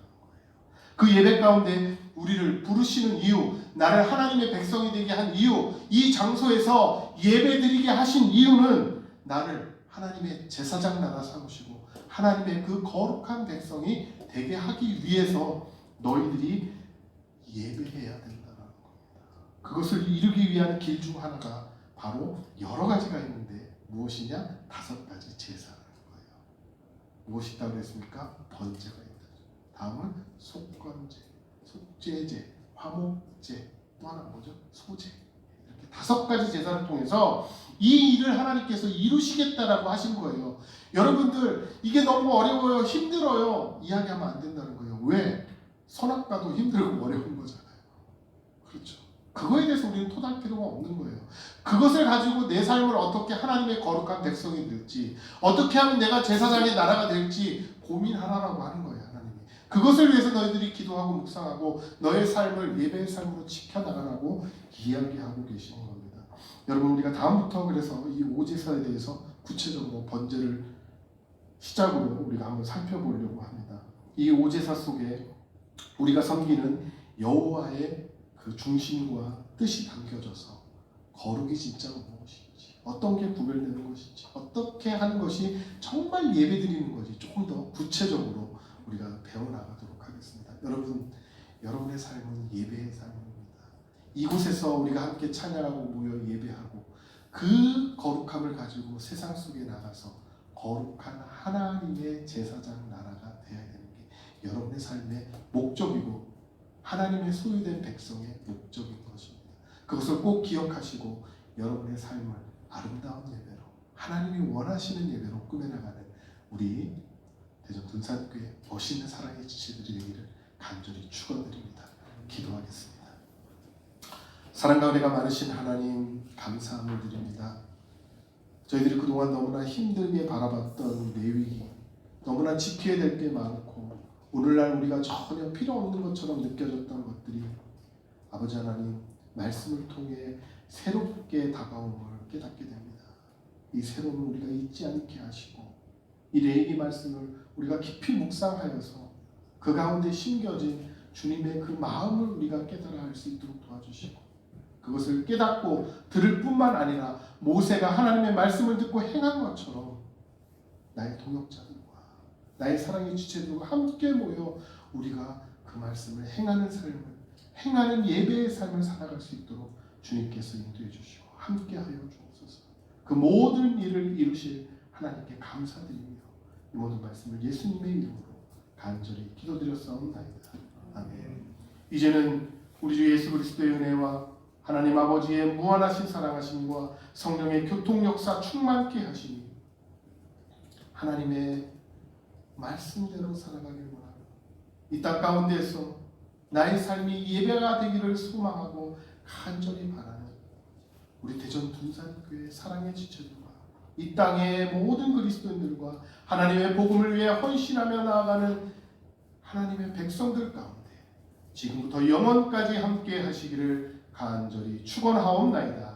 그 예배 가운데 우리를 부르시는 이유, 나를 하나님의 백성이 되게 한 이유, 이 장소에서 예배드리게 하신 이유는 나를 하나님의 제사장 나라 삼으시고 하나님의 그 거룩한 백성이 되게 하기 위해서 너희들이 예배해야 된다는 겁니다. 그것을 이루기 위한 길 중 하나가 바로 여러 가지가 있는데 무엇이냐? 5가지 제사라는 거예요. 무엇이 있다고 그랬습니까? 번제가 있다. 다음은 속건제, 속죄제, 화목제, 또 하나 뭐죠? 소제. 이렇게 5가지 제사를 통해서 이 일을 하나님께서 이루시겠다라고 하신 거예요. 여러분들 이게 너무 어려워요, 힘들어요 이야기하면 안 된다는 거예요. 왜? 선악과도 힘들고 어려운 거잖아요. 그렇죠. 그거에 대해서 우리는 토달 필요가 없는 거예요. 그것을 가지고 내 삶을 어떻게 하나님의 거룩한 백성이 될지, 어떻게 하면 내가 제사장의 나라가 될지 고민하라라고 하는 거예요. 하나님이. 그것을 위해서 너희들이 기도하고 묵상하고 너의 삶을 예배의 삶으로 지켜나가라고 이야기하고 계시는 겁니다. 여러분 우리가 다음부터 그래서 이 오제사에 대해서 구체적으로 번제를 시작으로 우리가 한번 살펴보려고 합니다. 이 오제사 속에 우리가 섬기는 여호와의 그 중심과 뜻이 담겨져서 거룩이 진짜 무엇인지, 어떤 게 구별되는 것인지, 어떻게 하는 것이 정말 예배드리는 것이 조금 더 구체적으로 우리가 배워나가도록 하겠습니다. 여러분, 여러분의 삶은 예배의 삶입니다. 이곳에서 우리가 함께 찬양하고 모여 예배하고 그 거룩함을 가지고 세상 속에 나가서 거룩한 하나님의 제사장 나라가 되어야 되는 게 여러분의 삶의 목적이고 하나님의 소유된 백성의 목적인 것입니다. 그것을 꼭 기억하시고 여러분의 삶을 아름다운 예배로, 하나님이 원하시는 예배로 꾸며나가는 우리 대전 분산교회 멋있는 사랑의 지체들이 되기를 간절히 축원드립니다. 기도하겠습니다. 사랑과 은혜가 많으신 하나님 감사함을 드립니다. 저희들이 그동안 너무나 힘들게 바라봤던 레위기, 너무나 지켜야 될 게 많고 오늘날 우리가 전혀 필요 없는 것처럼 느껴졌던 것들이 아버지 하나님 말씀을 통해 새롭게 다가옴을 깨닫게 됩니다. 이 새로움을 우리가 잊지 않게 하시고 이 레위기 말씀을 우리가 깊이 묵상하여서 그 가운데 심겨진 주님의 그 마음을 우리가 깨달아 할 수 있도록 도와주시고 그것을 깨닫고 들을 뿐만 아니라 모세가 하나님의 말씀을 듣고 행한 것처럼 나의 동역자들과 나의 사랑의 지체들과 함께 모여 우리가 그 말씀을 행하는 삶을, 행하는 예배의 삶을 살아갈 수 있도록 주님께서 인도해 주시고 함께하여 주옵소서. 그 모든 일을 이루실 하나님께 감사드리며 이 모든 말씀을 예수님의 이름으로 간절히 기도드렸사옵나이다. 아멘. 이제는 우리 주 예수 그리스도의 은혜와 하나님 아버지의 무한하신 사랑하심과 성령의 교통 역사 충만케 하시니 하나님의 말씀대로 살아가길 원하고 이 땅 가운데에서 나의 삶이 예배가 되기를 소망하고 간절히 바라는 우리 대전 분산교회 사랑의 지체들과 이 땅의 모든 그리스도인들과 하나님의 복음을 위해 헌신하며 나아가는 하나님의 백성들 가운데 지금부터 영원까지 함께 하시기를 간절히 축원하옵나이다.